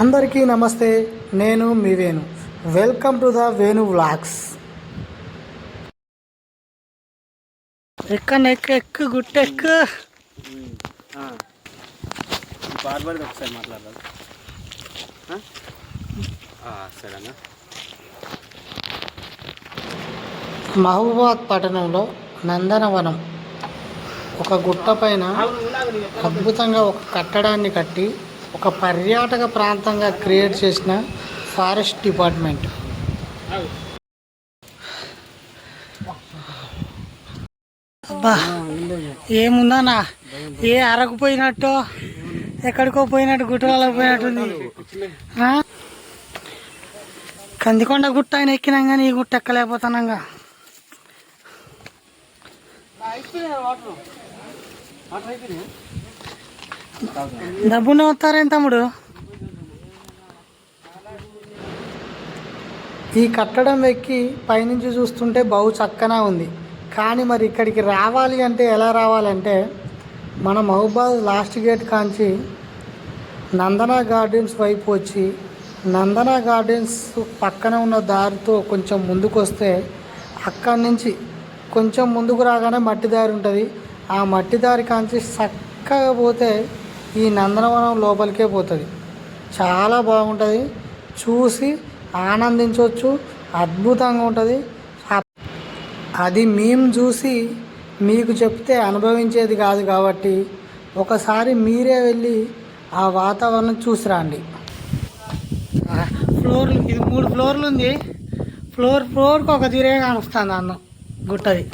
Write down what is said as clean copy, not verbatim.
అందరికీ నమస్తే. నేను మీ Venu. Welcome to the Venu vlogs. ఎక్కు గుట్టెక్కు. ఒకసారి మాట్లాడదాం సరేనా. మహబూబాద్ పట్టణంలో నందనవనం ఒక గుట్ట పైన అద్భుతంగా ఒక కట్టడాన్ని కట్టి ఒక పర్యాటక ప్రాంతంగా క్రియేట్ చేసిన ఫారెస్ట్ డిపార్ట్మెంట్. అబ్బా ఏముందన్నా, ఏ అరకుపోయినట్టు ఎక్కడికో పోయినట్టు గుట్టలలో పోయినట్టుంది. కందికొండ గుట్ట ఆయన ఎక్కినాం కానీ ఈ గుట్ట ఎక్కలేకపోతున్నాగా. డబ్బునే వస్తారేం తమ్ముడు? ఈ కట్టడం ఎక్కి పైనుంచి చూస్తుంటే బహు చక్కగా ఉంది. కానీ మరి ఇక్కడికి రావాలి అంటే ఎలా రావాలంటే, మన మహబూబాద్ లాస్ట్ గేట్ కాంచి నందన గార్డెన్స్ వైపు వచ్చి నందన గార్డెన్స్ పక్కన ఉన్న దారితో కొంచెం ముందుకు వస్తే, అక్కడి నుంచి కొంచెం ముందుకు రాగానే మట్టి దారి ఉంటుంది. ఆ మట్టి దారి కాంచి చక్కగా పోతే ఈ నందనవనం లోపలికే పోతుంది. చాలా బాగుంటుంది, చూసి ఆనందించవచ్చు. అద్భుతంగా ఉంటుంది. అది మేము చూసి మీకు చెప్తే అనుభవించేది కాదు కాబట్టి ఒకసారి మీరే వెళ్ళి ఆ వాతావరణం చూసి రండి. ఇది 3 ఫ్లోర్లు ఉంది. ఫ్లోర్కి ఒక తీరే కానొస్తుంది అన్నం గుట్టది.